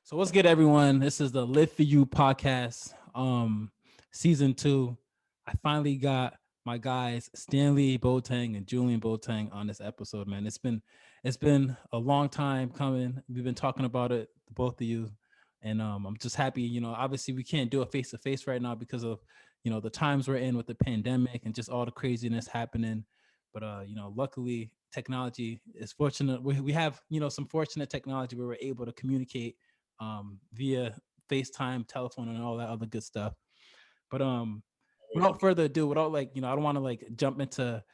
So what's good, everyone? This is the Live for You podcast, season 2. I finally got my guys Stanley Boateng and Julian Boateng on this episode, man. It's been a long time coming. We've been talking about it, both of you, and I'm just happy. Obviously we can't do it face to face right now because of the times we're in with the pandemic and just all the craziness happening. But luckily technology is fortunate. We have some fortunate technology where we're able to communicate via FaceTime, telephone, and all that other good stuff. But without further ado, without I don't want to jump into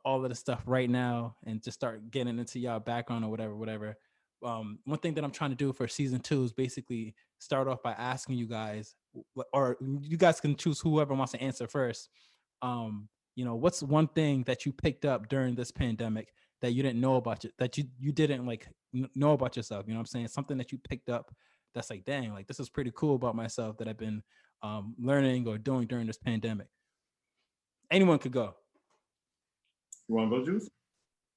all of the stuff right now and just start getting into y'all background or whatever. One thing that I'm trying to do for season 2 is basically start off by asking you guys, or you guys can choose whoever wants to answer first. What's one thing that you picked up during this pandemic that you didn't know about you, that you didn't know about yourself? You know what I'm saying? Something that you picked up that's like, dang, like this is pretty cool about myself that I've been learning or doing during this pandemic. Anyone could go. You want to go, Juice?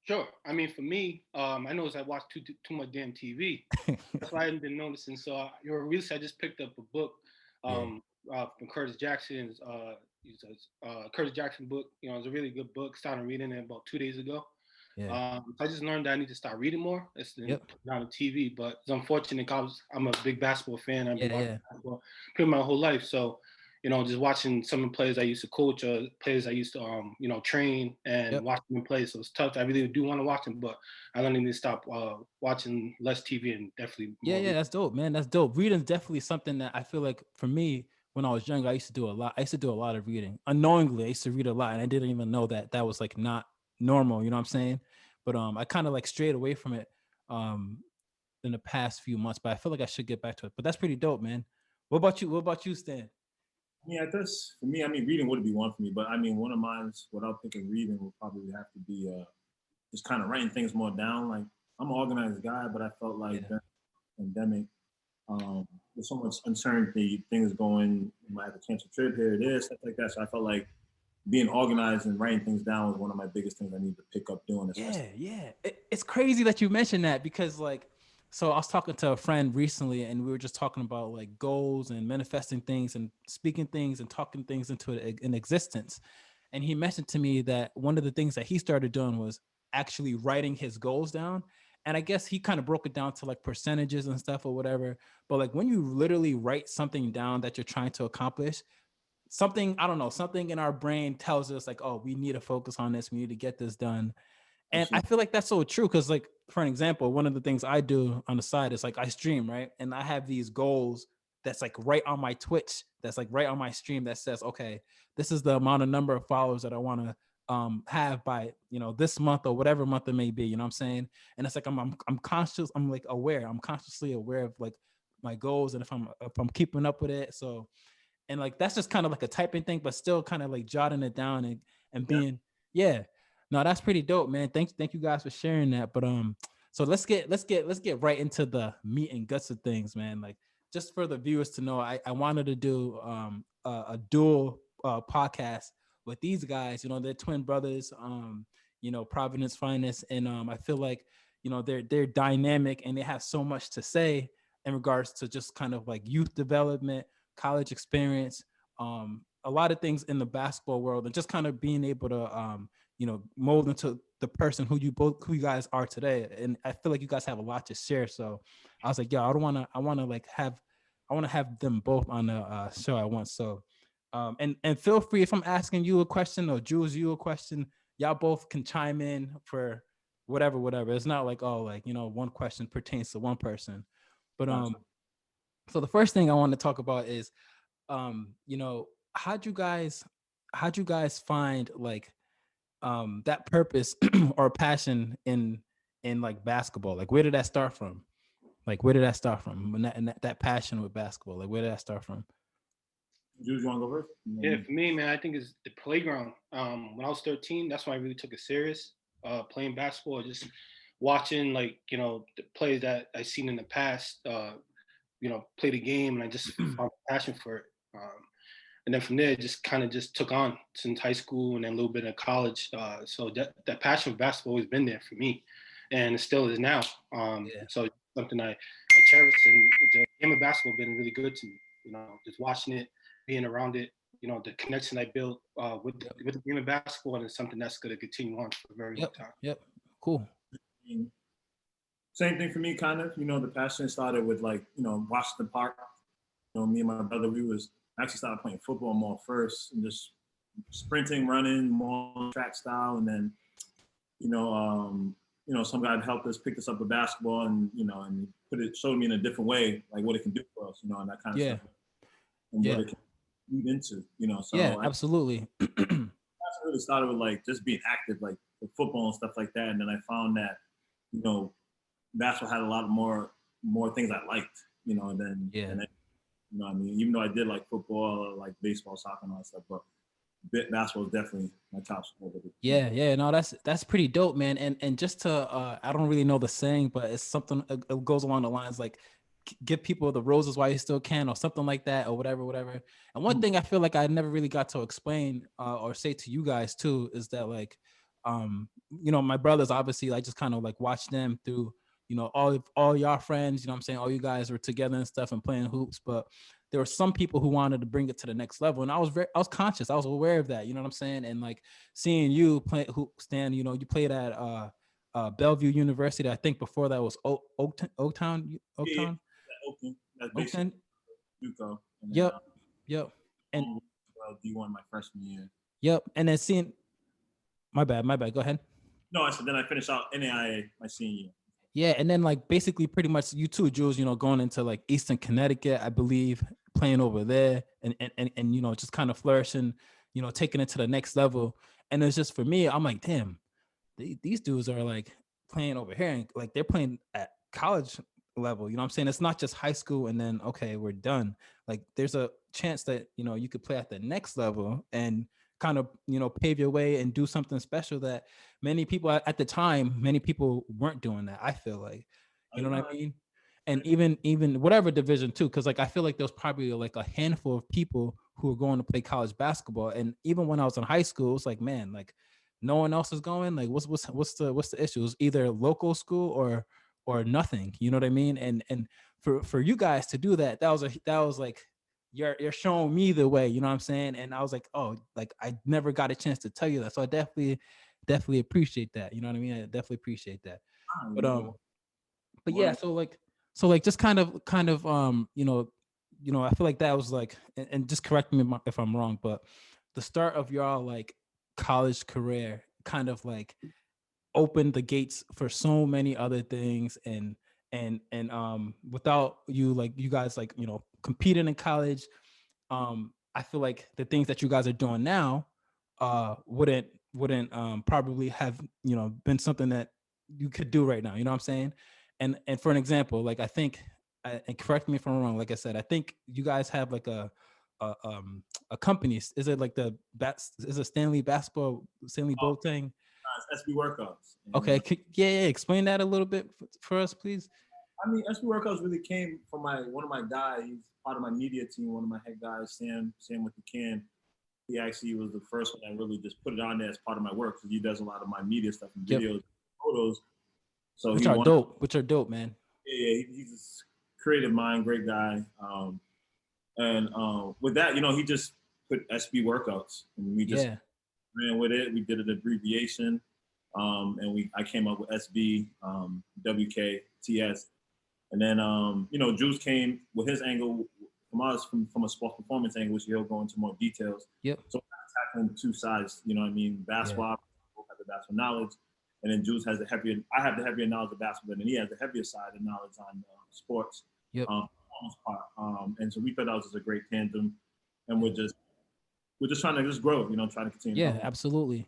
Sure. I mean, for me, I know I watched too much damn TV. That's why I hadn't been noticing. So, recently I just picked up a book from Curtis Jackson's Curtis Jackson book. It's a really good book. Started reading it about 2 days ago. Yeah. I just learned that I need to start reading more. It's not on TV, but it's unfortunate because I'm a big basketball fan. I've been watching basketball pretty my whole life. So, just watching some of the players I used to coach or players I used to, train and watching them play. So it's tough. I really do want to watch them, but I don't need to stop watching less TV and definitely more. Yeah, that's dope, man. That's dope. Reading is definitely something that I feel like for me, when I was younger, I used to do a lot. I used to do a lot of reading. Unknowingly, I used to read a lot, and I didn't even know that was like not normal. You know what I'm saying? But I kind of like strayed away from it in the past few months. But I feel like I should get back to it. But that's pretty dope, man. What about you? What about you, Stan? Yeah, that's for me. I mean, reading would be one for me, but I mean, one of mine, without thinking reading, would probably have to be just kind of writing things more down. Like I'm an organized guy, but I felt like during the pandemic, there's so much uncertainty, things going. You might have to cancel a trip here, this, stuff like that. So I felt like being organized and writing things down was one of my biggest things I need to pick up doing. Yeah. It's crazy that you mentioned that because so I was talking to a friend recently and we were just talking about like goals and manifesting things and speaking things and talking things into an existence. And he mentioned to me that one of the things that he started doing was actually writing his goals down. And I guess he kind of broke it down to like percentages and stuff or whatever. But like when you literally write something down that you're trying to accomplish, something, I don't know, something in our brain tells us like, oh, we need to focus on this. We need to get this done. And I feel like that's so true because, like, for an example, one of the things I do on the side is like I stream, right? And I have these goals that's like right on my Twitch, that's like right on my stream that says, okay, this is the number of followers that I want to have by this month or whatever month it may be. You know what I'm saying? And it's like I'm conscious, I'm like aware, I'm consciously aware of like my goals and if I'm keeping up with it. So and like that's just kind of like a typing thing, but still kind of like jotting it down and being no, that's pretty dope, man. Thank you guys for sharing that. But so let's get right into the meat and guts of things, man. Like just for the viewers to know, I wanted to do a dual podcast with these guys. They're twin brothers, Providence finest, and I feel like they're dynamic and they have so much to say in regards to just kind of like youth development, college experience, a lot of things in the basketball world, and just kind of being able to mold into the person who you guys are today. And I feel like you guys have a lot to share. So I was like, yeah, I want to have them both on the show at once. So and feel free if I'm asking you a question or Jules you a question, y'all both can chime in for whatever. It's not like one question pertains to one person. But so the first thing I want to talk about is how'd you guys find like that purpose or passion in like basketball? Like where did that start from? When that passion with basketball, like where did that start from? Jules, you want to go first? Yeah, for me, man, I think it's the playground. When I was 13, that's when I really took it serious. Playing basketball, just watching like the players that I seen in the past. Play the game, and I just found a passion for it. And then from there, it just kind of just took on since high school and then a little bit in college. So that passion for basketball has been there for me, and it still is now. So something I I cherish, and the game of basketball been really good to me. Just watching it, being around it, the connection I built with the game of basketball, and it's something that's going to continue on for a very long Yep. time. Yep. Cool. Same thing for me, kind of. The passion started with like Washington Park. Me and my brother, we was actually started playing football more first, and just sprinting, running, more track style, and then some guy helped us pick us up with basketball, and and showed me in a different way, like what it can do for us, and that kind of stuff, and what it can lead into, So yeah, absolutely. I really started with like just being active, like with football and stuff like that, and then I found that basketball had a lot more things I liked, and then I mean, even though I did like football, or like baseball, soccer, and all that stuff, but basketball is definitely my top sport. Yeah, no, that's pretty dope, man. And just to I don't really know the saying, but it's something, it goes along the lines like give people the roses while you still can, or something like that, or whatever. And one thing I feel like I never really got to explain or say to you guys too is that like my brothers, obviously I just kind of like watch them through all y'all friends, what I'm saying, all you guys were together and stuff and playing hoops, but there were some people who wanted to bring it to the next level, and I was conscious, I was aware of that, you know what I'm saying. And like seeing you play Stan, you played at Bellevue University. I think before that was Oaktown. Yeah, that's basically JUCO. Yep. And D1 my freshman year. Yep. And then seeing my bad. Go ahead. No, I said then I finished out NAIA my senior year. Yeah, and then like basically pretty much you too, Jules, going into like Eastern Connecticut, I believe, playing over there and just kind of flourishing, taking it to the next level. And it's just for me, I'm like, damn, these dudes are like playing over here, and like they're playing at college level, you know what I'm saying? It's not just high school and then okay, we're done. Like there's a chance that you could play at the next level and kind of pave your way and do something special that many people at the time, many people weren't doing that, I feel like, what I mean. And even whatever division too, because like I feel like there's probably like a handful of people who are going to play college basketball. And even when I was in high school, it's like, man, like no one else is going. Like what's the issue? It's either local school or nothing, you know what I mean. And for you guys to do that, that was like you're showing me the way, you know what I'm saying. And I was like, oh, like I never got a chance to tell you that, so I definitely appreciate that, you know what I mean. I definitely appreciate that. But yeah, so like just kind of I feel like that was like, and just correct me if I'm wrong, but the start of y'all like college career kind of like opened the gates for so many other things. And without you, like you guys like competing in college, I feel like the things that you guys are doing now wouldn't probably have been something that you could do right now, you know what I'm saying. And for an example, like I think and correct me if I'm wrong, like I said, I think you guys have like a company. Is it like is it Stanley Boateng? SB Workouts. Okay, yeah, explain that a little bit for us, please. I mean, SB Workouts really came from one of my guys. He's part of my media team. One of my head guys, Sam with the can. He actually was the first one that really just put it on there as part of my work, because he does a lot of my media stuff and videos, photos. So which are dope, man. Yeah, he's a creative mind, great guy. And with that, he just put SB Workouts, and we just ran with it. We did an abbreviation. And I came up with SB, WKTS. And then, Juice came with his angle from a sports performance angle, which he'll go into more details. Yep. So we're tackling two sides, you know what I mean? Basketball, both have the basketball knowledge. And then Juice has I have the heavier knowledge of basketball, and he has the heavier side of knowledge on sports. Yep. And so we thought that was just a great tandem. And we're just trying to just grow, trying to continue. Yeah, absolutely.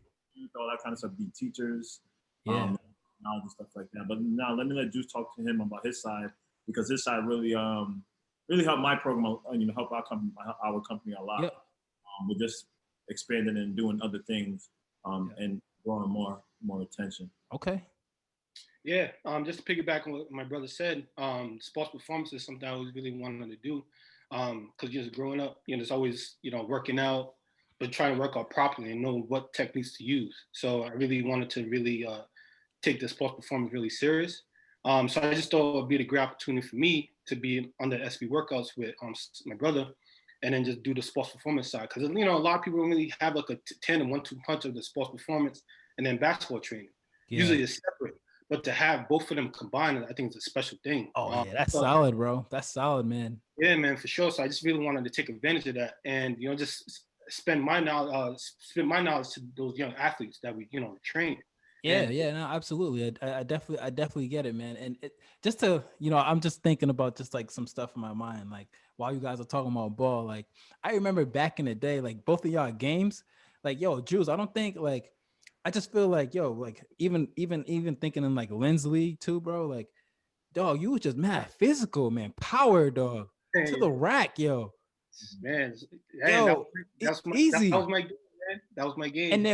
All that kind of stuff, be teachers, knowledge and stuff like that. But now let me let Juice talk to him about his side, because his side really helped my program, help our company a lot. Yep. We're just expanding and doing other things, and drawing more attention. Okay. Yeah, just to piggyback on what my brother said, sports performance is something I always really wanted to do, because just growing up, it's always working out, but trying to work out properly and know what techniques to use. So I really wanted to really take the sports performance really serious. So I just thought it would be the great opportunity for me to be on the SB workouts with my brother, and then just do the sports performance side. Because a lot of people don't really have like a 10 and 1-2 punch of the sports performance and then basketball training. Yeah. Usually it's separate, but to have both of them combined, I think it's a special thing. Oh yeah, that's solid, bro. That's solid, man. Yeah, man, for sure. So I just really wanted to take advantage of that, and just spend my knowledge to those young athletes that we train. Yeah, no, absolutely. I definitely get it, man. And just to, I'm just thinking about just like some stuff in my mind, like while you guys are talking about ball, like I remember back in the day, like both of y'all games, like yo, Jules, I don't think like, I just feel like yo, like even thinking in like Lindsley too, bro, like dog, you was just mad physical, man, power, dog, to the rack, yo. Man, yo, easy. That was my game, man. That was my game. And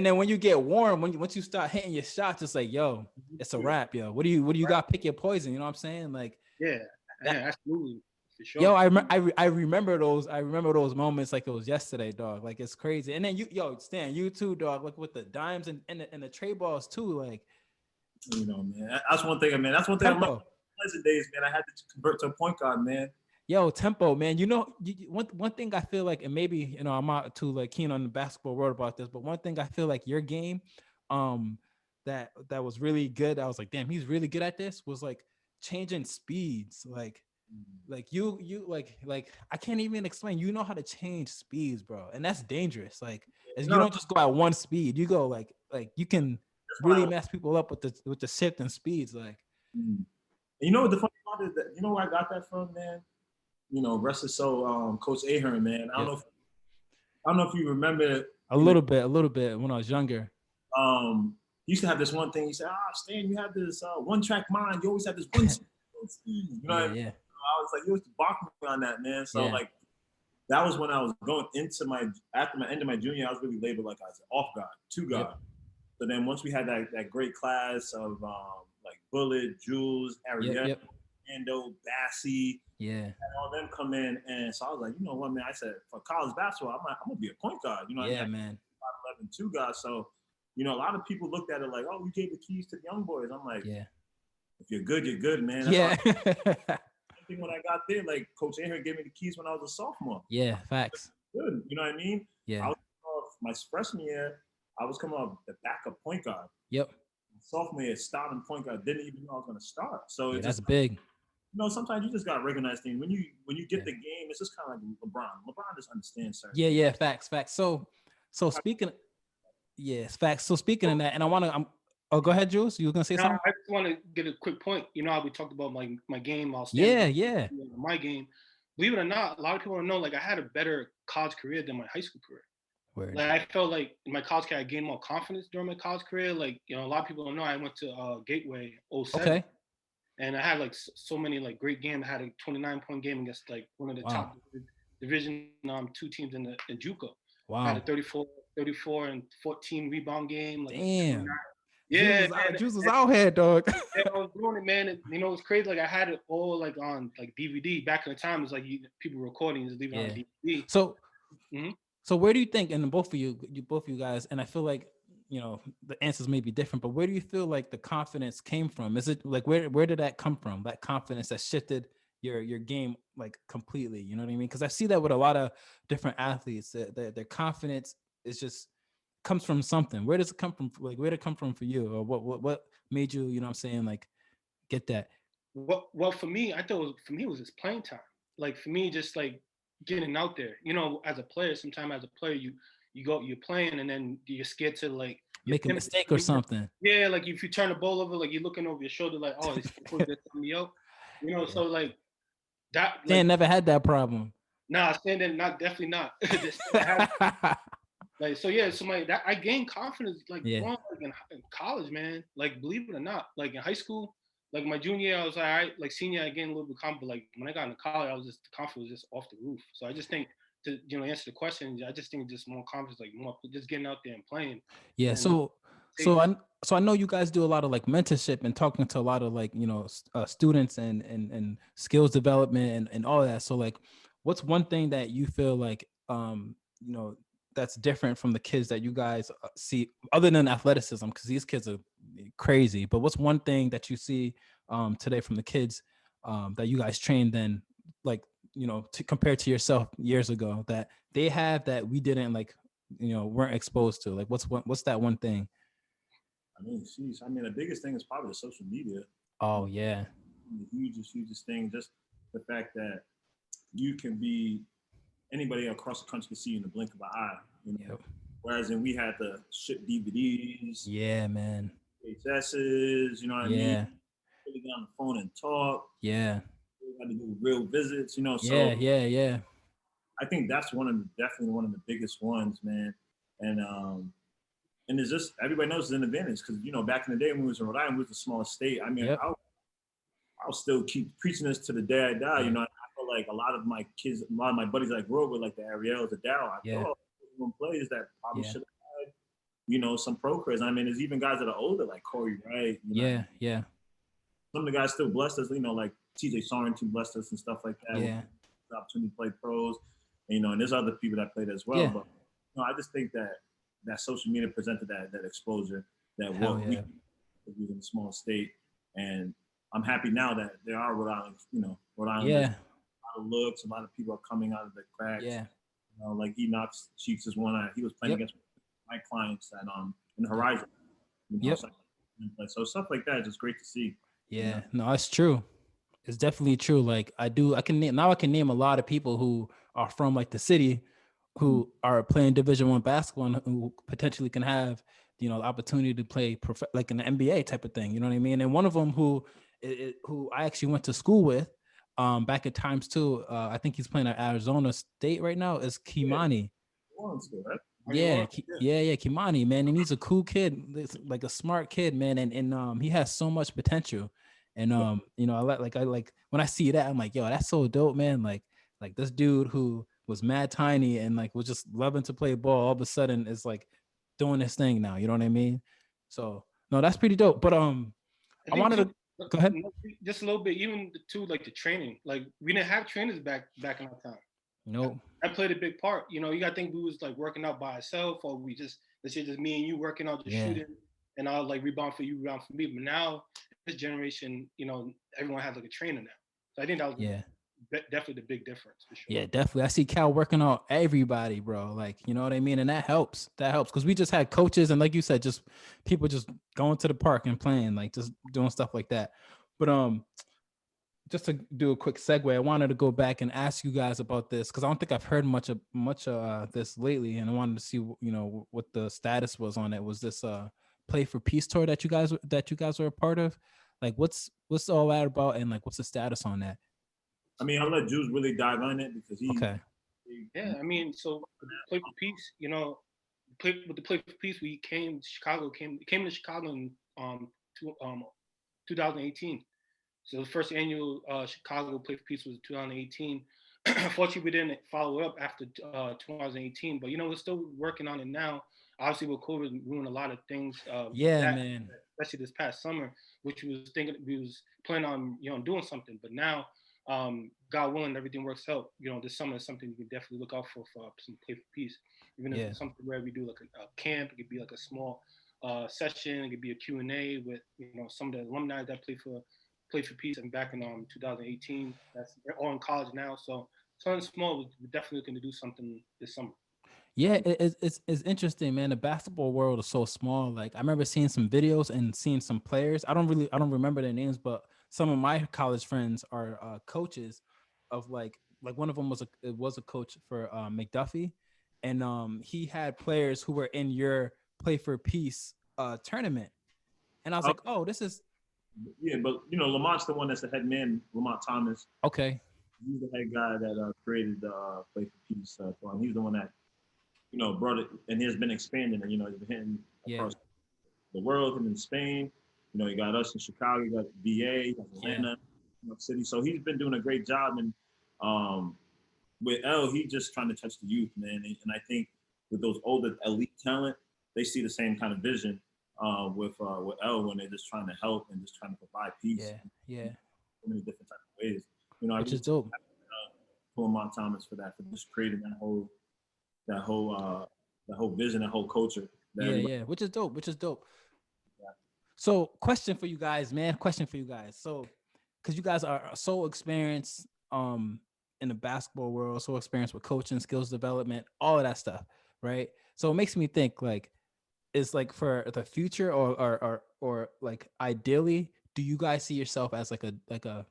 then when you get warm, once you start hitting your shots, it's like, yo, it's a wrap, yo. What do you got? Pick your poison. You know what I'm saying? Like, yeah, absolutely, for sure. Yo, I remember those. I remember those moments like it was yesterday, dog. Like it's crazy. And then Stan, you too, dog. Like with the dimes and the tray balls too. Like, man, that's one thing. Man, that's one thing. I remember pleasant days, man. I had to convert to a point guard, man. Yo, tempo, man. One thing I feel like, and maybe I'm not too like keen on the basketball world about this, but one thing I feel like your game, that was really good. I was like, damn, he's really good at this. Was like changing speeds, like you like I can't even explain. You know how to change speeds, bro, and that's dangerous. Like, you don't just go at one speed. You go like you can really mess people up with the shift and speeds, like. You know what the funny part is? That, where I got that from, man? Rest his soul, Coach Ahern, man. I don't know if you remember. A little bit when I was younger. He used to have this one thing. He said, Stan, you have this one-track mind. You always have this one speed. You know what I mean? Yeah. I was like, you was balking me on that, man. So like, that was when I was going into after my end of my junior, I was really labeled like I was an off guard, two guard. Yep. So then once we had that great class of like Bullet, Jules, Ariel, Ando, Bassie, and all them come in, and so I was like, you know what, man? I said for college basketball, I'm gonna be a point guard. You know, man. 5'11", two guard. So, a lot of people looked at it like, oh, we gave the keys to the young boys. I'm like, if you're good, man. That's I think when I got there, like Coach Ahern gave me the keys when I was a sophomore. Yeah, facts. Good, you know what I mean? Yeah. I was off my freshman year. I was coming off the backup point guard. Yep. Sophomore year, starting point guard, didn't even know I was going to start. So it's that's just big. Sometimes you just got to recognize things. When you get the game, it's just kind of like LeBron. LeBron just understands certain. Yeah, facts. So speaking, facts. So speaking of that, and I want to. Oh, go ahead, Jules. You were gonna say something? I just want to get a quick point. How we talked about my game. My game. Believe it or not, a lot of people don't know. Like I had a better college career than my high school career. Word. Like I felt like in my college career, I gained more confidence during my college career. Like a lot of people don't know. I went to Gateway 07. Okay. And I had like so many like great games. I had a 29-point game against like one of the top Division 2 teams in JUCO. Wow. I had a 34 and 14 rebound game. Like, damn. Yeah, Juice was out here, dog. Yeah, I was doing it, man. And, it's crazy. Like I had it all like on like DVD. Back in the time, it's like people recording, just leaving on DVD. So, so where do you think? And both of you guys, and I feel like the answers may be different, but where do you feel like the confidence came from? Is it like where did that come from? That confidence that shifted your game like completely. You know what I mean? Because I see that with a lot of different athletes. Their confidence is just comes from something. Where does it come from? Like, where did it come from for you? Or what made you, what I'm saying, like, get that? Well, for me, I thought it was just playing time. Like, for me, just like getting out there. As a player, sometimes as a player, you're playing and then you're scared to like make a mistake or something. Yeah, like if you turn the ball over, like you're looking over your shoulder, like, oh, it's me out. So like that. Dan never had that problem. Nah, Stan, definitely not. Like so I gained confidence like in college, man. Like believe it or not, like in high school, like my junior year I was all right. Like senior I gained a little bit of confidence. Like when I got into college, the confidence was just off the roof. So I just think to answer the question, I just think just more confidence, like more just getting out there and playing. Yeah. So I know you guys do a lot of like mentorship and talking to a lot of like students and skills development and all that. So like, what's one thing that you feel like that's different from the kids that you guys see, other than athleticism, because these kids are crazy. But what's one thing that you see today from the kids that you guys trained then, like, to compare to yourself years ago, that they have that we didn't, like, weren't exposed to? Like, what's that one thing? I mean, sheesh. I mean, the biggest thing is probably the social media. Oh yeah. The hugest thing. Just the fact that you can be anybody across the country can see you in the blink of an eye. Yep. Whereas then we had to ship DVDs, Yeah, man. VHSs. You know what I mean? Yeah. Really get on the phone and talk. Yeah. We had to do real visits. Yeah. So Yeah. I think that's definitely one of the biggest ones, man. And it's just everybody knows it's an advantage because back in the day when we was in Rhode Island, we was the smallest state. I mean, Yep. I'll still keep preaching this to the day I die. Yeah. I feel like a lot of my kids, a lot of my buddies that I grew up with, like the Ariels, the Dow, I Yeah. feel like players that probably Yeah. should have had, some pro careers. I mean, there's even guys that are older, like Corey Wright. Yeah. Yeah. Some of the guys still blessed us, like TJ Sorensen blessed us and stuff like that. Yeah. The opportunity to play pros, and there's other people that played as well. Yeah. But I just think that social media presented that exposure that Hell what yeah. we was in a small state, and I'm happy now that there are Rhode Island, Rhode Island. Yeah. A lot of looks, a lot of people are coming out of the cracks. Yeah. Like Enoch Cheeks is one. He was playing Yep. against my clients at in the Horizon. Yep. So stuff like that is just great to see. Yeah. No, that's true. It's definitely true. Like I can name a lot of people who are from like the city who are playing Division I basketball and who potentially can have, the opportunity to play like an NBA type of thing. You know what I mean? And one of them who I actually went to school with back at times too. I think he's playing at Arizona State right now, is Kimani. Yeah, Kimani, man, and he's a cool kid, like a smart kid, man, and he has so much potential, and I like when I see that, I'm like, yo, that's so dope, man. Like this dude who was mad tiny and like was just loving to play ball, all of a sudden is like doing this thing now. You know what I mean? So no, that's pretty dope. But I wanted to go ahead. Just a little bit, even like the training. Like we didn't have trainers back in our time. Nope. That played a big part. You got to think we was like working out by ourselves, or let's say just me and you working out, just shooting, and I'll like rebound for you, rebound for me. But now this generation, everyone has like a trainer now. So I think that was definitely the big difference for sure. Yeah, definitely. I see Cal working out everybody, bro. Like, you know what I mean? And that helps. Because we just had coaches and like you said, just people just going to the park and playing, like just doing stuff like that. But just to do a quick segue, I wanted to go back and ask you guys about this because I don't think I've heard much of this lately, and I wanted to see what the status was on it. Was this Play for Peace tour that you guys were a part of? Like, what's all that about, and like, what's the status on that? I mean, I'll let Jules really dive on it because he. Okay. Yeah, I mean, so Play for Peace, with the Play for Peace, we came to Chicago in 2018. So the first annual Chicago Play for Peace was 2018. Unfortunately, we didn't follow up after 2018, but we're still working on it now. Obviously, with COVID ruined a lot of things. Man. Especially this past summer, which we was planning on doing something, but now, God willing, everything works out. This summer is something you can definitely look out for some Play for Peace. Even if it's something where we do like a camp, it could be like a small session. It could be a Q&A with some of the alumni that played for Peace and back in 2018. That's they're all in college now, so something small. We're definitely looking to do something this summer. Yeah, it's interesting, man. The basketball world is so small. Like I remember seeing some videos and seeing some players. I don't remember their names, but some of my college friends are coaches of like one of them was a coach for McDuffie, and he had players who were in your Play for Peace tournament, and I was like, oh, this is. Yeah, but Lamont's the one that's the head man, Lamont Thomas. Okay. He's the head guy that created the Play for Peace fund. He's the one that brought it, and has been expanding, and he's been hitting across the world and in Spain. He got us in Chicago, he got VA, he got Atlanta, New York City. So he's been doing a great job, and with L, he's just trying to touch the youth, man. And I think with those older elite talent, they see the same kind of vision. With L when they're just trying to help and just trying to provide peace. Yeah. So many different types of ways. Which is dope. Lamont Thomas for just creating that whole the whole vision, the whole culture. Yeah, which is dope. So, question for you guys, man. Question for you guys. So, because you guys are so experienced in the basketball world, so experienced with coaching, skills development, all of that stuff, right? So it makes me think like, is like for the future or like ideally, do you guys see yourself as like a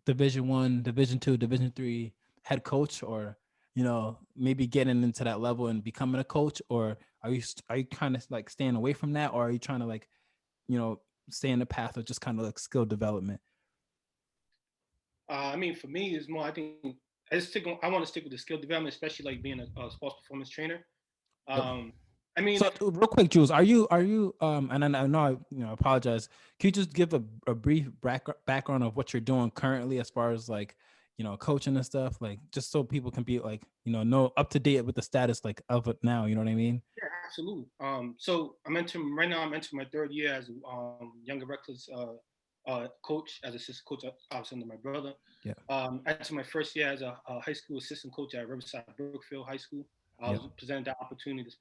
Division 1, Division 2, Division 3 head coach, or maybe getting into that level and becoming a coach, or are you kind of like staying away from that, or are you trying to like stay in the path of just kind of like skill development? I mean, for me, it's more. I think I want to stick with the skill development, especially like being a sports performance trainer. Yep. I mean, So real quick, Jules, are you and I know I apologize. Can you just give a brief background of what you're doing currently as far as like coaching and stuff, like just so people can be like know up to date with the status like of it now. You know what I mean? yeah, absolutely. So I'm entering right now. I'm entering my third year as Younger Reckless coach, as assistant coach, obviously under my brother. Yeah. After my first year as a high school assistant coach at Riverside Brookfield High School, I was presented that opportunity this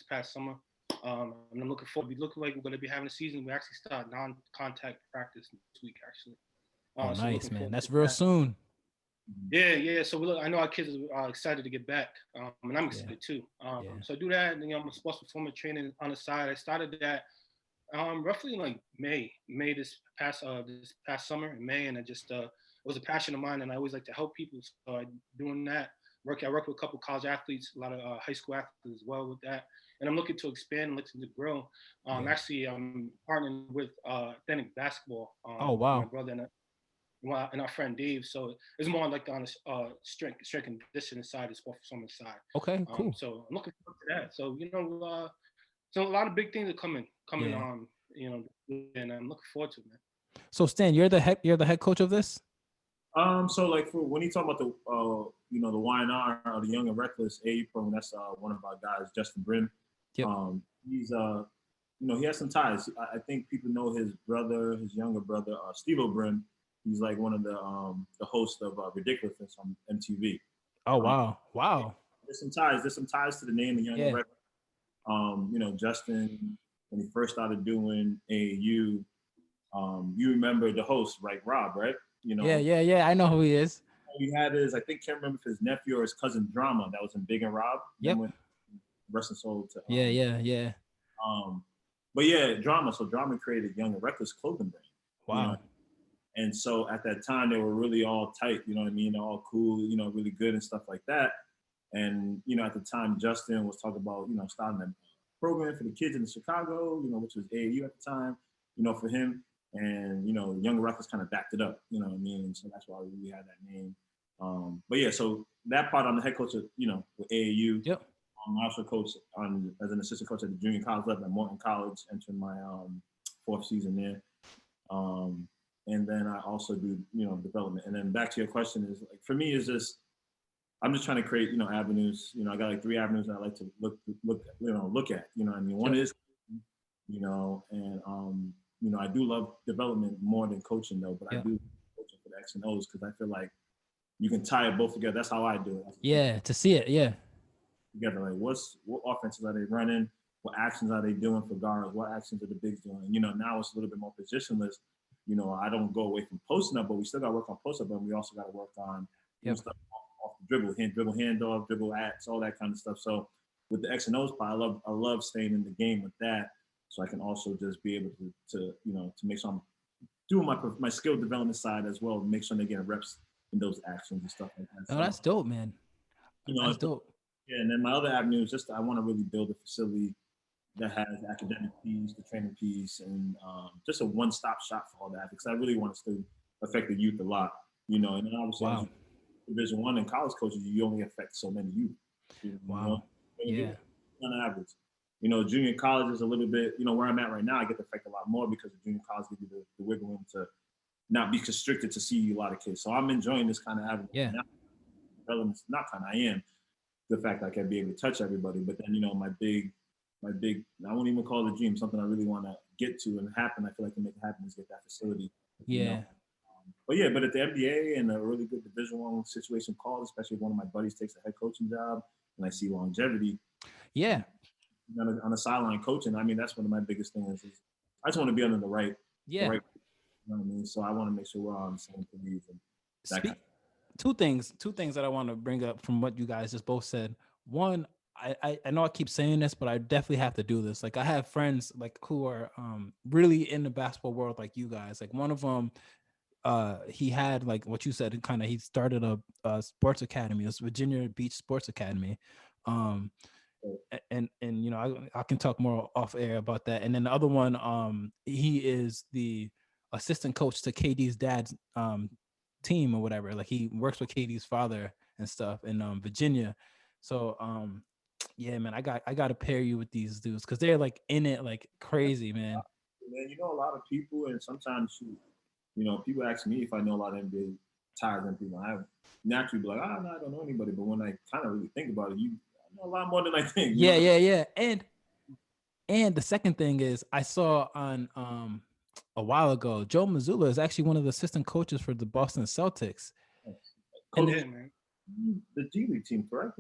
past summer. And I'm looking forward. We look like we're going to be having a season. We actually start non-contact practice next week, actually. Oh, So nice, man. That's to real that. soon. Yeah. So I know our kids are excited to get back, and I'm Yeah. excited too. Yeah. So I do that, and I'm a sports performance training on the side. I started that roughly in like May this past summer in May, and it was a passion of mine, and I always like to help people. So I doing that. I work with a couple college athletes, a lot of high school athletes as well with that, and I'm looking to expand, looking to grow. Yeah. Actually, I'm partnering with Authentic Basketball. Oh, with wow. my brother and our friend Dave. So it's more like on the strength and conditioning side, the sports performance side. Okay, cool. So I'm looking forward to that. So so a lot of big things are coming Yeah. on, and I'm looking forward to it, man. So Stan, you're the head coach of this? So like for when you talk about the the YNR or the Young and Reckless AU program, that's one of our guys, Justin Brim. Yep. He's he has some ties. I think people know his brother, his younger brother, Steve Brim. He's like one of the hosts of Ridiculousness on MTV. Oh, wow. There's some ties. There's some ties to the name of Young and Reckless. Justin, when he first started doing AAU, you remember the host, right? Rob, right? Yeah. I know who he is. He had I think, can't remember if his nephew or his cousin Drama that was in Big and Rob. Yep. Rest and soul to. Yeah. But yeah, Drama. So Drama created Young and Reckless clothing brand. Wow. And so at that time they were really all tight. You know what I mean? All cool. Really good and stuff like that. And at the time Justin was talking about starting a program for the kids in Chicago. Which was AAU at the time. For him. And Young Reckless kind of backed it up, you know what I mean? And so that's why we had that name. But yeah, so that part, I'm the head coach of, with AAU. Yep. I also coach as an assistant coach at the junior college level at Morton College, entering my fourth season there. And then I also do development. And then back to your question is like for me is just I'm just trying to create avenues. I got like 3 avenues that I like to look at. You know what I mean? One is and I do love development more than coaching though, but I do coaching for the X and O's because I feel like you can tie it both together. That's how I do it. Yeah, to see it, yeah. Together, like what offenses are they running? What actions are they doing for guards? What actions are the bigs doing? Now it's a little bit more positionless. I don't go away from posting up, but we still got to work on post up, and we also got to work on stuff off the dribble, handoff, dribble acts, all that kind of stuff. So with the X and O's part, I love staying in the game with that. So I can also just be able to make sure I'm doing my skill development side as well, make sure they're getting reps in those actions and stuff like that. Oh, that's dope, man. That's dope. Yeah, and then my other avenue is just I want to really build a facility that has the academic piece, the training piece, and just a one-stop shop for all that because I really want to still affect the youth a lot, And then obviously, Division I and college coaches, you only affect so many youth. Wow. Yeah. On average. Junior college is a little bit, where I'm at right now, I get to affect a lot more because the junior college gives you the wiggle room to not be constricted to see a lot of kids. So I'm enjoying this kind of avenue. Yeah. Not kind of, I am. The fact that I can be able to touch everybody. But then, my big, I won't even call it a dream, something I really want to get to and happen. I feel like to make it happen is get that facility. Yeah. But at the MBA and a really good Division I situation called, especially if one of my buddies takes a head coaching job and I see longevity. Yeah. on the sideline coaching. I mean, that's one of my biggest things. Is I just want to be under the right, Yeah. you know what I mean. So I want to make sure we're all on the same page. And that kind Two things that I want to bring up from what you guys just both said. One, I know I keep saying this, but I definitely have to do this. Like I have friends like who are really in the basketball world like you guys. Like one of them, he had like what you said, kind of he started a sports academy. It was Virginia Beach Sports Academy. Um and you know, I can talk more off air about that. And then the other one, he is the assistant coach to KD's dad's team or whatever. Like he works with KD's father and stuff in Virginia. So yeah, man, I got to pair you with these dudes because they're like in it like crazy, man. man, you know, a lot of people, and sometimes you know, people ask me if I know a lot of NBA ties and people. I have naturally be like, oh, no, I don't know anybody. But when I kind of really think about it, I know a lot more than I think. Yeah, yeah. And the second thing is I saw on a while ago, Joe Mazzulla is actually one of the assistant coaches for the Boston Celtics. Coach, the G League team, correct?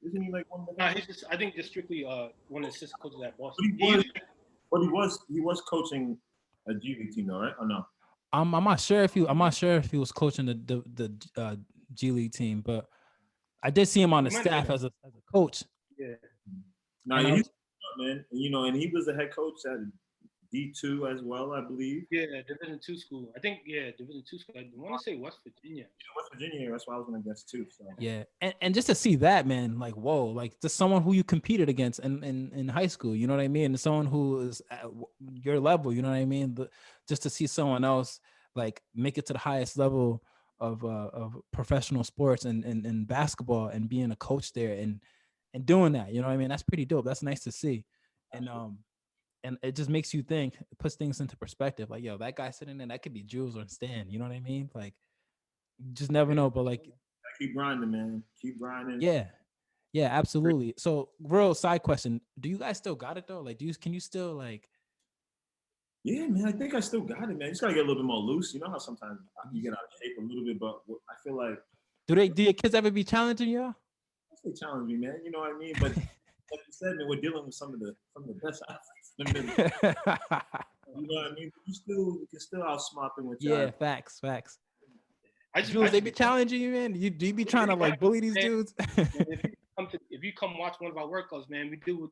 Isn't he like one of the? He's just, I think, just strictly one of the assistant coaches at But Boston. he was coaching a G League team, though, right? Or no? I'm not sure if he was coaching the G League team, but I did see him on the staff as a coach. Yeah. No, he's man. You know, and he was the head coach at D2 as well, I believe. Yeah, Division II school. I think Division II school. I want to say West Virginia. Yeah, West Virginia. That's what I was gonna guess too. So. Yeah, and just to see that, man, like whoa, like just someone who you competed against in high school, you know what I mean? And someone who is at your level, you know what I mean? Just to see someone else like make it to the highest level of professional sports and basketball and being a coach there and doing that, you know what I mean? That's pretty dope. That's nice to see, and it just makes you think, it puts things into perspective. Like, yo, that guy sitting there, that could be Jules or Stan. You know what I mean? Like, you just never know. But like, keep grinding, man. Keep grinding. Yeah, absolutely. So, real side question: do you guys still got it though? Like, can you still like? Yeah, man. I think I still got it, man. You just gotta get a little bit more loose. You know how sometimes you get out of shape a little bit, but I feel like. Do your kids ever be challenging y'all? They challenge me, man. You know what I mean? But like you said, man, we're dealing with some of the best athletes. You know what I mean? You can still outsmart them with facts. Jules, they be challenging you, man. Do you be trying to like bully these dudes? If you come watch one of our workouts, man, we do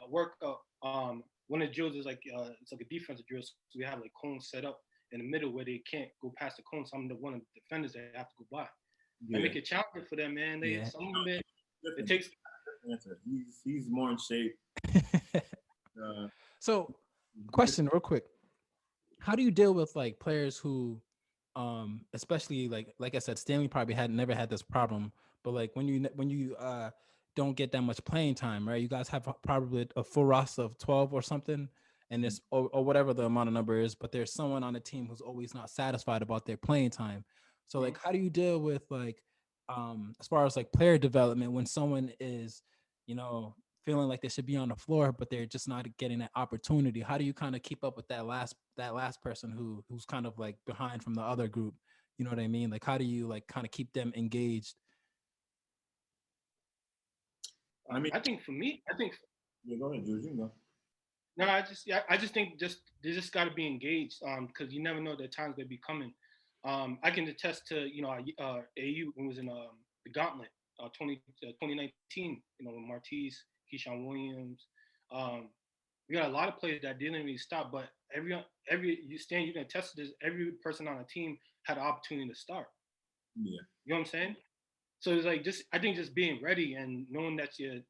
workout. One of the drills is like it's like a defensive drill. So we have like cones set up in the middle where they can't go past the cones. I'm the one of the defenders that have to go by. I make it challenging for them, man. Some of them, it takes. He's more in shape. So, question real quick: how do you deal with like players who, especially like I said, Stanley probably never had this problem, but like when you don't get that much playing time, right? You guys have probably a full roster of 12 or something, and it's or whatever the amount of number is, but there's someone on the team who's always not satisfied about their playing time. So like, how do you deal with like, as far as like player development when someone is, you know, feeling like they should be on the floor, but they're just not getting that opportunity? How do you kind of keep up with that last person who's kind of like behind from the other group? You know what I mean? Like, how do you like kind of keep them engaged? I think for me, Yeah, go ahead, Jules. You go. No, I just think they just got to be engaged. Because you never know the times they be coming. I can attest to AU when it was in the Gauntlet 2019. You know, with Martise, Keyshawn Williams. We got a lot of players that didn't really stop, but every you can attest to this. Every person on the team had the opportunity to start. Yeah. You know what I'm saying? So it's like I think just being ready and knowing that you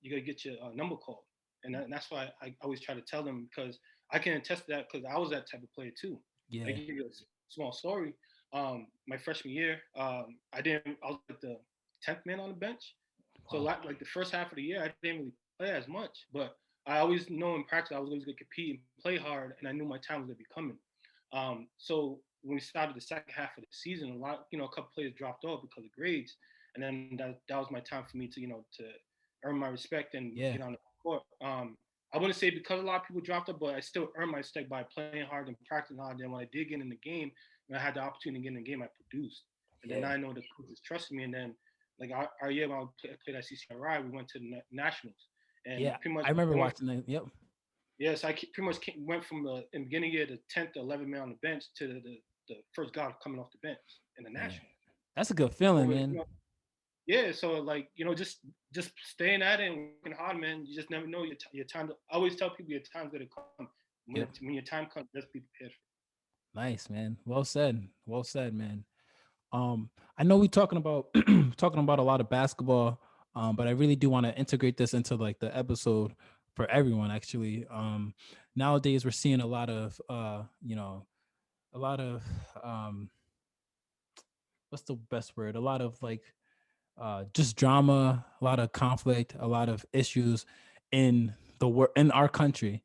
gotta get your number called, and that's why I always try to tell them, because I can attest to that because I was that type of player too. Yeah. I give you a small story. My freshman year, I was like the 10th man on the bench. So like the first half of the year, I didn't really play as much, but I always know in practice I was always gonna compete and play hard, and I knew my time was gonna be coming. So when we started the second half of the season, a couple players dropped off because of grades, and then that was my time for me to to earn my respect and get on the court. I wouldn't say because a lot of people dropped up, but I still earned my respect by playing hard and practicing hard. And when I did get in the game, when I had the opportunity to get in the game, I produced. And then I know the coaches trusted me. And then like our year when I played at CCRI, we went to the Nationals. and Yeah, pretty much I remember it went. watching that. Yep. Yes, pretty much went from the in the beginning of the 10th to 11th man on the bench to the first guy coming off the bench in the Yeah, national. that's a good feeling, So, man. yeah, so like just staying at it and working hard, man. You just never know your time. I always tell people your time's gonna come. Yep. When your time comes, just be prepared for Nice, man. Well said. Well said, man. I know we talking about talking about a lot of basketball, but I really do want to integrate this into like the episode for everyone. Actually, nowadays we're seeing a lot of a lot of um, what's the best word? A lot of like just drama, a lot of conflict, a lot of issues in in our country.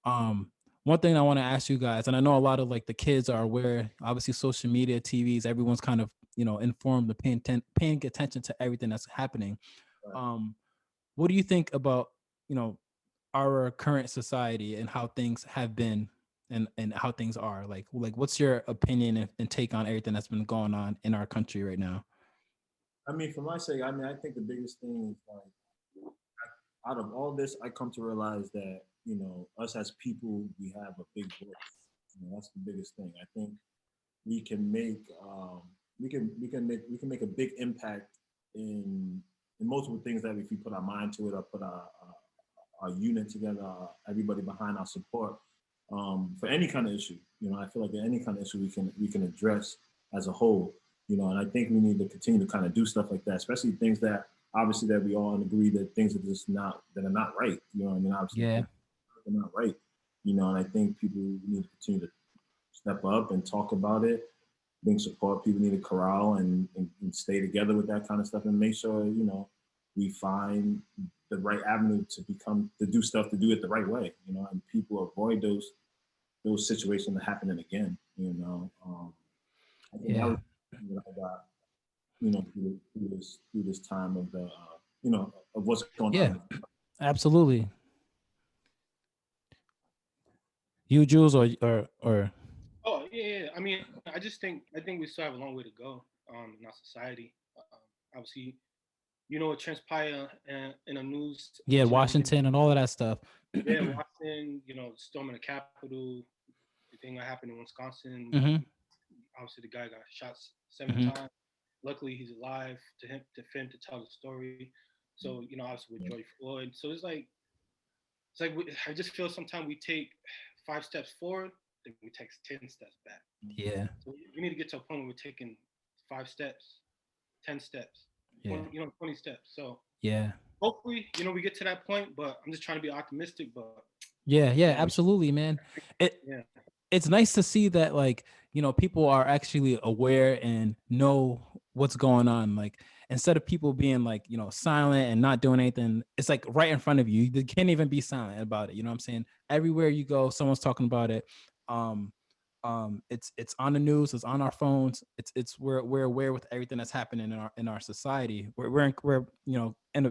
Um, One thing I want to ask you guys, and I know a lot of like the kids are aware, obviously social media, TVs, everyone's kind of informed, paying attention to everything that's happening. Right. Um, what do you think about our current society and how things have been and how things are? Like what's your opinion and take on everything that's been going on in our country right now? I mean, for my sake, I mean, I think the biggest thing is like, out of all this, I come to realize that us as people, we have a big voice. That's the biggest thing. I think we can make we can make a big impact in multiple things that if we put our mind to it or put our unit together, everybody behind our support for any kind of issue. I feel like any kind of issue we can address as a whole. And I think we need to continue to kind of do stuff like that, especially things that obviously that we all agree that things are just not that are not right. I mean, obviously Yeah. they're not right. And I think people need to continue to step up and talk about it, bring support. People need to corral and stay together with that kind of stuff and make sure, we find the right avenue to do stuff to do it the right way, and people avoid those situations happening again, I think that Yeah. was what I got, through this time of the, of what's going Yeah. on. Absolutely. You, Jules, or Oh yeah, yeah. I mean, I think we still have a long way to go in our society. Obviously, what transpired in the news yeah, each and every day. Washington and all of that stuff. Yeah, Washington, storming the Capitol, the thing that happened in Wisconsin. Hmm. Obviously, the guy got shot 7 Hmm. times. Luckily, he's alive. For him to tell the story. So obviously with George Floyd. So I just feel sometimes we take 5 steps forward, then we take 10 steps back. Yeah. So we need to get to a point where we're taking 5 steps, 10 steps, Yeah. 20 steps. So Yeah. hopefully, we get to that point. But I'm just trying to be optimistic. But Yeah. you Yeah. know, Absolutely, man. It yeah, it's nice to see that like people are actually aware and know what's going on. Like instead of people being like silent and not doing anything, it's like right in front of you. You can't even be silent about it. You know what I'm saying? Everywhere you go, someone's talking about it. um it's on the news, it's on our phones, it's we're aware with everything that's happening in our society. We're and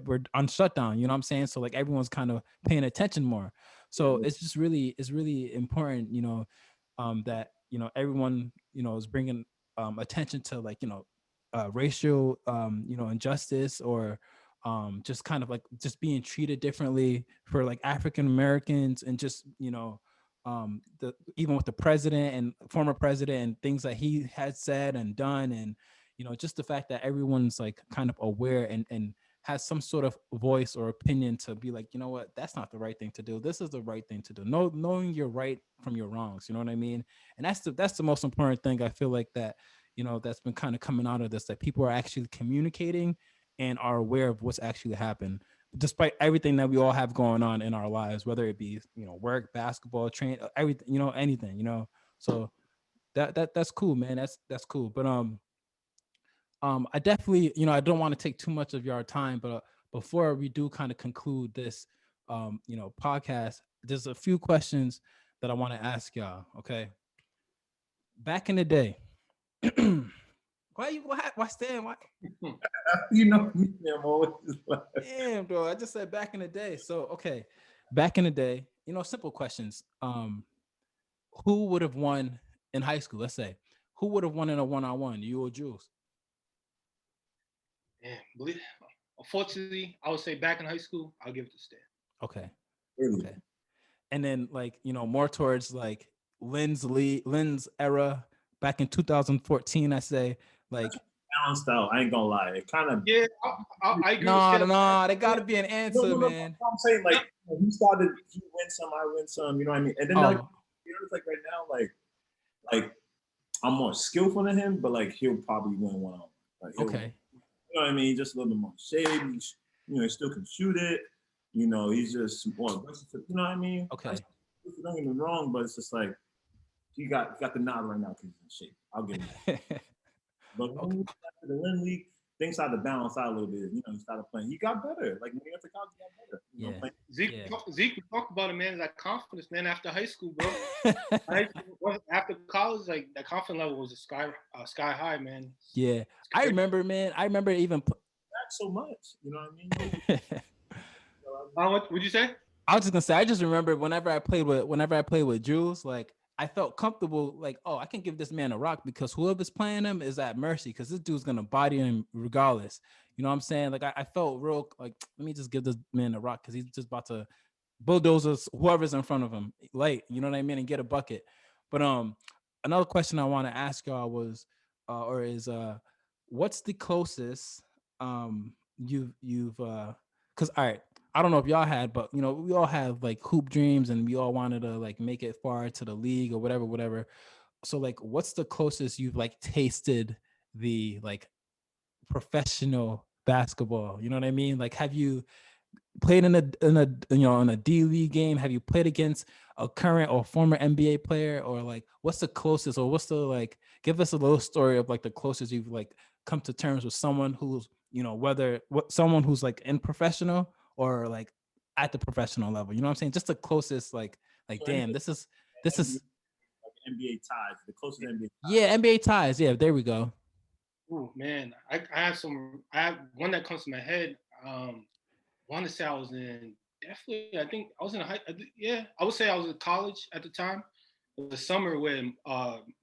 we're on shutdown, you know what I'm saying? So like everyone's kind of paying attention more. So it's really important, that everyone is bringing attention to like racial injustice, or just kind of like just being treated differently for like African Americans, and just the even with the president and former president and things that he had said and done, and just the fact that everyone's like kind of aware and has some sort of voice or opinion to be like, you know what, that's not the right thing to do, this is the right thing to do. Knowing your right from your wrongs, you know what I mean? And that's the most important thing, I feel like, that that's been kind of coming out of this, that people are actually communicating and are aware of what's actually happened, despite everything that we all have going on in our lives, whether it be work, basketball, train, everything, anything, so that's cool, man. That's cool. But I definitely, I don't want to take too much of your time, but before we do kind of conclude this podcast, there's a few questions that I want to ask y'all. Okay, back in the day, why Stan, why? Me, I'm always like, Damn, bro. I just said back in the day. So, okay. Back in the day, simple questions. Who would have won in high school? Let's say, who would have won in a one-on-one, you or Jules? man. Unfortunately, I would say back in high school, I'll give it to Stan. Okay. Early. Okay. And then like, more towards like Lynn's era back in 2014, I say, like, Balanced out. I ain't gonna lie. It kind of. Yeah, I agree with no, no, Stanley. no, there gotta be an No, answer, no, no. man. I'm saying like he started. He win some, I win some. You know what I mean? And then like, Oh, it's like right now, like I'm more skillful than him, but like he'll probably win one on. Like okay. you know what I mean? Just a little bit more shade. He still can shoot it. He's just more aggressive. You know what I mean? Okay. Don't get me wrong, but it's just like he got the nod right now because he's in shape. I'll give him that. But when we got to the Lynn League, things started to balance out a little bit. He started playing. He got better. Like when he went to college, he got better. Zeke, we talked about it, man. That confidence, man. After high school, bro. After college, like that confidence level was sky high, man. Yeah, I remember, man. I remember even not so much. You know what I mean? What would you say? I was just gonna say, I just remember whenever I played with Jules, like I felt comfortable, like, oh, I can give this man a rock because whoever's playing him is at mercy because this dude's gonna body him regardless. You know what I'm saying? Like I felt real like, let me just give this man a rock because he's just about to bulldoze whoever's in front of him late. You know what I mean? And get a bucket. But another question I want to ask y'all was, what's the closest you've because all right, I don't know if y'all had, but we all have like hoop dreams and we all wanted to like make it far to the league or whatever. So like what's the closest you've like tasted the like professional basketball? You know what I mean? Like have you played in a D League game? Have you played against a current or former NBA player? Or like what's the closest, or what's the like, give us a little story of like the closest you've like come to terms with someone who's, someone who's like in professional or like at the professional level. You know what I'm saying? Just the closest, like So damn, this is like NBA ties, the closest NBA ties. yeah, NBA ties. Yeah, there we go. Oh man, I have one that comes to my head. Want to say I was in definitely. I think I was in yeah, I would say I was in college at the time. It was the summer with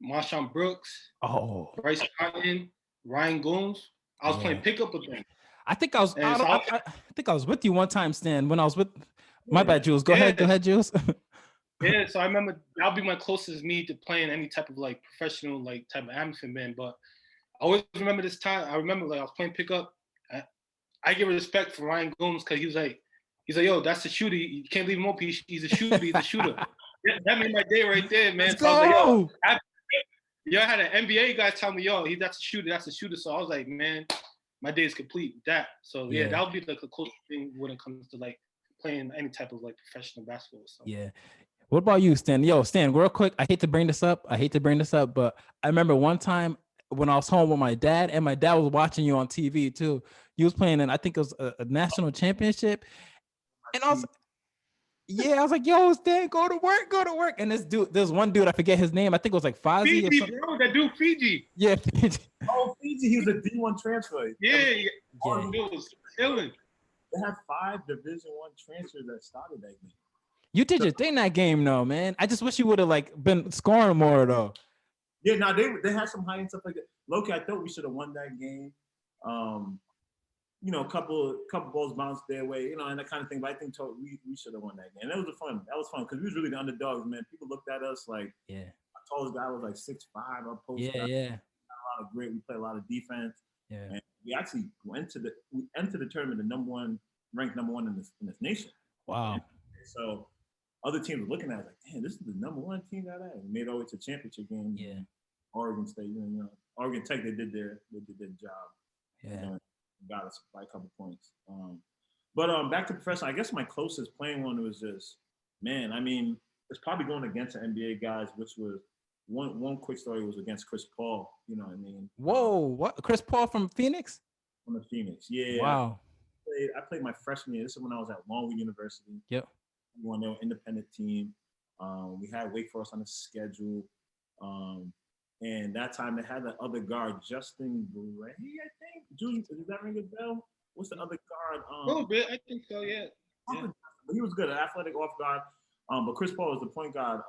Marshawn Brooks, Oh, Bryce Cotton, Ryan Gomes. I was playing yeah. pickup with them. I think I was And so I think I was with you one time, Stan, when I was with my Yeah. bad, Jules. Go ahead, Jules. Yeah, so I remember that'll be my closest me to playing any type of like professional like type of atmosphere, man. But I always remember this time. I remember like I was playing pickup. I give respect for Ryan Gomes because he's like, yo, that's a shooter. You can't leave him open. He's a shooter. He's a shooter. That made my day right there, man. Let's so I was go. like, yo, I had an NBA guy tell me, yo, that's a shooter. That's a shooter. So I was like, man, my day is complete with that. So yeah, that would be like the closest thing when it comes to like playing any type of like professional basketball or something. Yeah. What about you, Stan? Yo, Stan, real quick. I hate to bring this up, but I remember one time when I was home with my dad, and my dad was watching you on TV too. You was playing in, I think it was a national championship. And I was like, yo, Stan, go to work. And there's one dude, I forget his name. I think it was like Fozzie Fiji, bro, that dude Fiji. Yeah, Fiji. Oh, Fiji, he was a D1 transfer. Yeah. It was killing. They had 5 Division I transfers that started that game. You did your thing that game, though, man. I just wish you would have like been scoring more, though. Yeah, no, they had some high and stuff like that. Loki, I thought we should have won that game. A couple balls bounced their way, and that kind of thing. But I think we should have won that game. And that was fun. That was fun because we was really the underdogs, man. People looked at us like, yeah. Our tallest guy was like 6'5". Our post guy. Yeah. A lot of grit. We played a lot of defense. Yeah. And we actually entered the tournament ranked number one in this nation. Wow. And so other teams were looking at it like, damn, this is the number one team out there. We made our way to championship game. Yeah. Oregon State, Oregon Tech, they did their job. Yeah. Got us by a couple points. But back to professional, I guess my closest playing one was just, man, I mean, it's probably going against the NBA guys, which was one quick story was against Chris Paul. You know what I mean? Whoa, what? Chris Paul from Phoenix? From the Phoenix, yeah. Wow. I played my freshman year. This is when I was at Longwood University. Yep. We won their independent team. We had Wake Forest on the schedule. And that time they had the other guard, Justin Gray, I think. Julian, does that ring a bell? What's the other guard? A little bit, I think so, yeah. He was good, an athletic off guard. But Chris Paul was the point guard.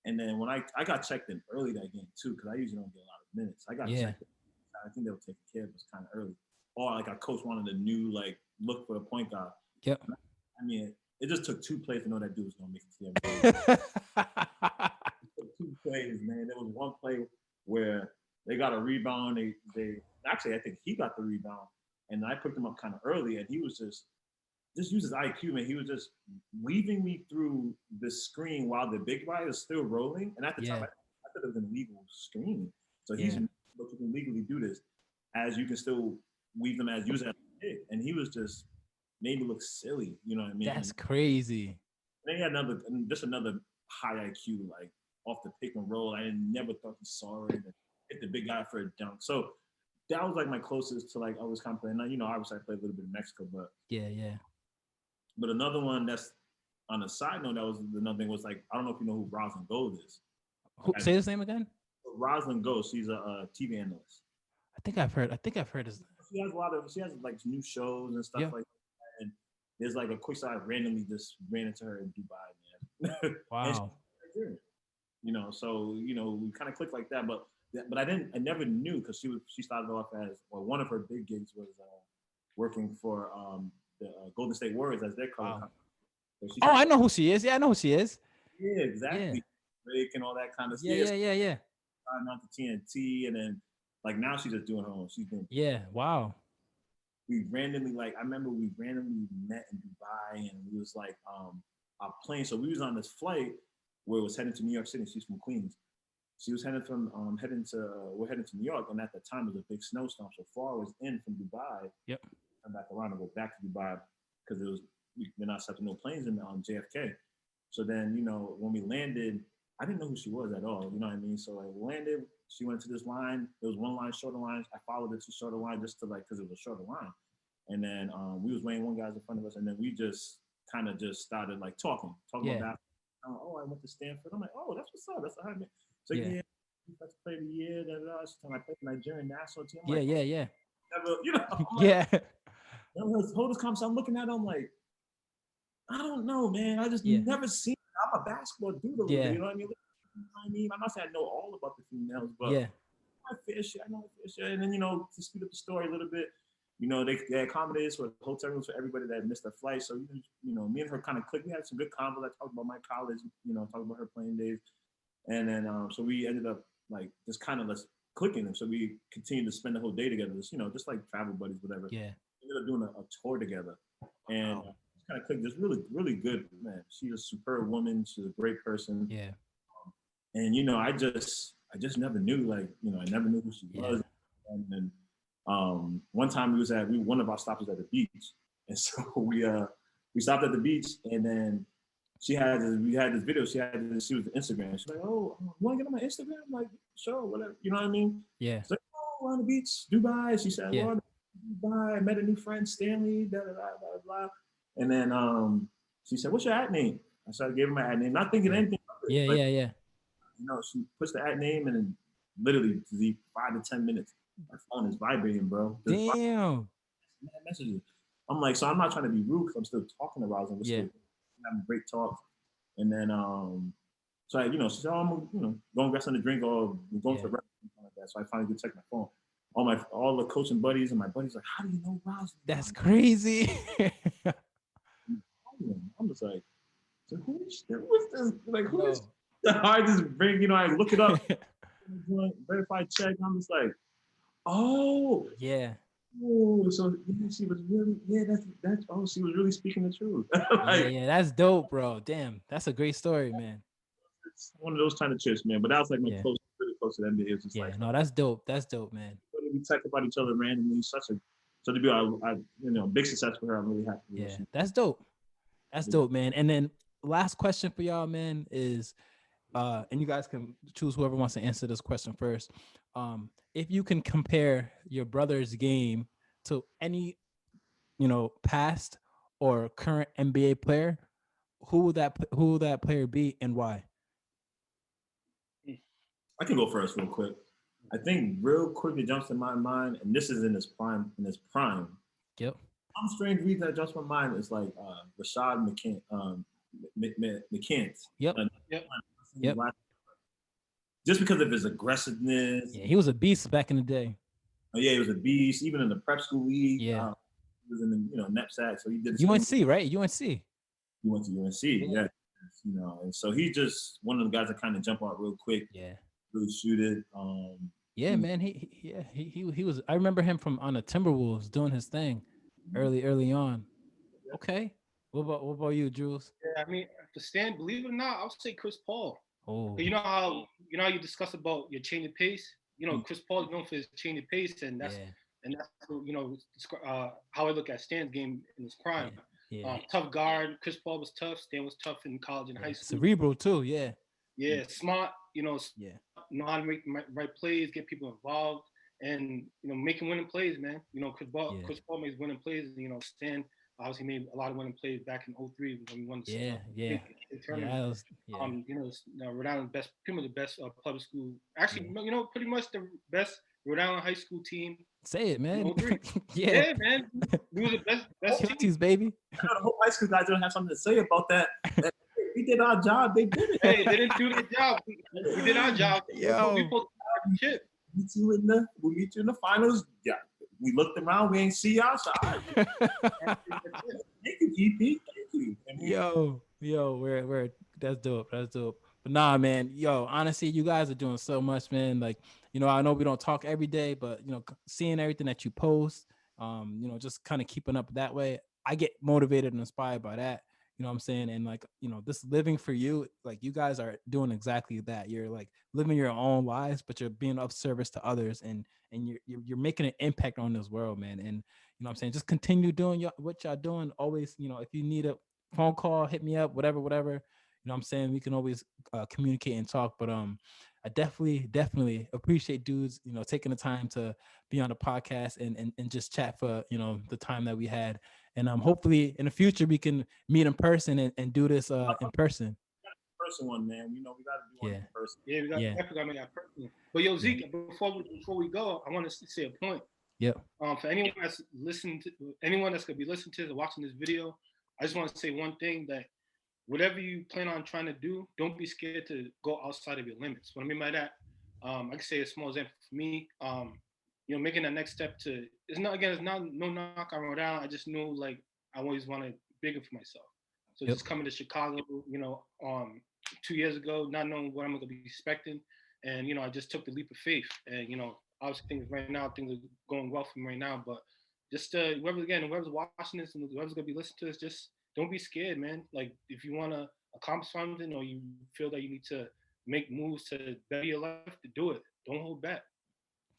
And then when I got checked in early that game too, because I usually don't get a lot of minutes. I got checked in. I think they were taking care of us kind of early. Or like our coach wanted a new look for the point guard. Yep. I I mean, it just took 2 plays to know that dude was gonna make it to the NBA. It took 2 plays, man. There was one play where they got a rebound. They actually, I think he got the rebound, and I picked him up kind of early, and he was just use his IQ, man. He was just weaving me through the screen while the big guy is still rolling. And at the time, I thought it was an illegal screen. So he's, but you can legally do this as you can still weave them as use it as a kid. And he was just made me look silly. You know what I mean? That's crazy. And he had another high IQ, like off the pick and roll. I never thought he saw it and hit the big guy for a dunk. So that was like my closest to like I was kind of playing. Now, you know, obviously I played a little bit in Mexico, but But another one that's on a side note, that was another thing was like, I don't know if you know who Rosalind Gold is. Say his name again. Rosalind Gold. She's a TV analyst. I think I've heard his. She has like new shows and stuff like that. And there's like a quick side I randomly just ran into her in Dubai, man. Wow. You know, so you know, we kind of clicked like that, but I never knew because she started off as one of her big gigs was working for the Golden State Warriors as their color. So I know who she is. Yeah, I know who she is. Yeah, exactly. Drake and all that kind of stuff. Yeah. Starting out to TNT, and then like now she's just doing her own. She's doing. Yeah. Wow. I remember we randomly met in Dubai, and we was like our plane. So we was on this flight where it was heading to New York City. She's from Queens. She was heading we're heading to New York, and at the time it was a big snowstorm. So far was in from Dubai. Yep. Come back around and go back to Dubai because they're not accepting no planes in JFK. So then, you know, when we landed, I didn't know who she was at all. You know what I mean? So I landed. She went to this line. There was one line, shorter lines. I followed it to shorter line just to like because it was a shorter line. And then we was waiting one guy's in front of us, and then we just kind of just started like talking about. I went to Stanford. I'm like, oh, that's what's up. That's what happened. So let's play the year. She told me I played the Nigerian national team. I'm yeah. Never, you know. Hold this conversation. I'm looking at him like, I don't know, man. I just never seen it. I'm a basketball dude. You know what I mean? I'm not saying I know all about the females, but I know fair shit. And then, you know, to speed up the story a little bit, you know, they accommodated for hotel rooms for everybody that missed their flight. So, you know, me and her kind of clicked. We had some good convo. I talked about my college, you know, talked about her playing days. And then, so we ended up like just kind of clicking. And so we continued to spend the whole day together, just, you know, just like travel buddies, whatever. Yeah. We ended up doing a tour together. And kind of clicked. Just really, really good, man. She's a superb woman. She's a great person. Yeah. And you know, I just never knew, like, you know, I never knew who she was. And then one time one of our stops was at the beach, and so we stopped at the beach, and then we had this video. She was on Instagram. She's like, oh, you want to get on my Instagram? I'm like, sure, whatever. You know what I mean? Yeah. She's like, oh, we're on the beach, Dubai. She said, we're on Dubai. I met a new friend, Stanley. Blah blah blah blah. And then she said, what's your ad name? So I gave her my ad name, not thinking anything of it. Yeah. You know, she puts the ad name, and then literally 5 to 10 minutes, my phone is vibrating, bro. Damn. Messages. I'm like, so I'm not trying to be rude because I'm still talking to Rosalind. We're still having great talks. And then, so she said, oh, I'm going to get something to drink, or we're going to the restaurant, something like that. So I finally did check my phone. All the coaching buddies and my buddies like, how do you know Rosalind? That's crazy. I'm just like, so who's this? Like, who is? I just bring, I look it up, verified check. I'm just like, oh, yeah. Oh, so she was really, that's. Oh, she was really speaking the truth. That's dope, bro. Damn, that's a great story, man. It's one of those kind of trips, man. But that was like my really close to the NBA. It's just no, that's dope. That's dope, man. We talk about each other randomly. So to be, big success for her. I'm really happy. Yeah, that's dope. That's dope, man. And then last question for y'all, man, is, and you guys can choose whoever wants to answer this question first. If you can compare your brother's game to any, past or current NBA player, who would that player be and why? I can go first real quick. I think real quick it jumps in my mind, and this is in his prime. Yep. Some strange reason that jumps in my mind is like Rashad McCants. Yep. Just because of his aggressiveness. Yeah, he was a beast back in the day. Oh yeah, he was a beast. Even in the prep school league. Yeah. He was in the NEPSAC, so he did. UNC, right? UNC. He went to UNC, yeah. You know, and so he's just one of the guys that kind of jump out real quick, Yeah. really shoot it. Yeah, man. He was. I remember him from on the Timberwolves doing his thing, early on. Okay. What about you, Jules? Yeah, I mean, for Stan, believe it or not, I'll say Chris Paul. Oh, You know how you discuss about your change of pace. You know, Chris Paul is known for his change of pace, and that's yeah, you know how I look at Stan's game in his prime. yeah. Tough guard. Chris Paul was tough. Stan was tough in college and high school. Cerebral too. Yeah, Yeah, smart. You know, yeah, know how to make the right plays, get people involved, and you know, making winning plays, man. You know, yeah, Chris Paul makes winning plays. And, you know, Stan obviously made a lot of winning plays back in '03 when we won the yeah. big tournament. Yeah, yeah. You know, Rhode Island's best, pretty much the best public school. Actually, you know, pretty much the best Rhode Island high school team. Say it, man. In '03. Yeah, Yeah, man. We were the best team. Kilties, baby. I know the whole high school guys don't have something to say about that. We did our job. They did it. Hey, they didn't do their job. We did our job. Yo. We pulled the shit. We'll meet you in the finals. Yeah, we looked around. We ain't see y'all. So, all right. Thank you, GP. Thank you. Yo, we're that's dope. That's dope. But nah, man, yo, honestly, you guys are doing so much, man. Like, you know, I know we don't talk every day, but you know, seeing everything that you post, you know, just kind of keeping up that way, I get motivated and inspired by that. You know what I'm saying? And like, you know, this living for you, like you guys are doing exactly that. You're like living your own lives, but you're being of service to others, and you're making an impact on this world, man. And you know what I'm saying? Just continue doing what y'all doing. Always, you know, if you need a phone call, hit me up, whatever. You know what I'm saying? We can always communicate and talk. But I definitely appreciate dudes, you know, taking the time to be on the podcast and just chat for, you know, the time that we had. And hopefully in the future we can meet in person and do this in person. Person one, man. You know, we got to do one in person. Yeah, we got definitely got to make that person. But yo, Zeke, before we go, I want to say a point. Yep. For anyone that's anyone that's gonna be listening to this or watching this video, I just want to say one thing, that whatever you plan on trying to do, don't be scared to go outside of your limits. What I mean by that, I can say a small example for me. You know, making that next step to, it's not no knock on Rhode Island. I just knew like I always wanted bigger for myself. So just coming to Chicago, you know, 2 years ago, not knowing what I'm gonna be expecting, and you know, I just took the leap of faith. And you know, obviously things are going well for me right now. But just whoever's watching this and whoever's gonna be listening to this, just don't be scared, man. Like if you wanna accomplish something or you feel that you need to make moves to better your life, to do it. Don't hold back.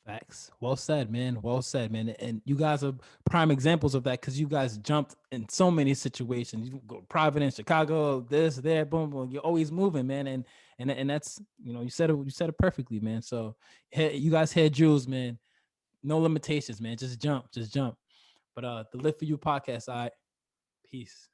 Facts. Well said, man. Well said, man. And you guys are prime examples of that, because you guys jumped in so many situations. You go private in Chicago, this, there, boom, boom. You're always moving, man. And that's, you know, you said it perfectly, man. So you guys had Jules, man. No limitations, man. Just jump. But the Live For You podcast, all right. Peace.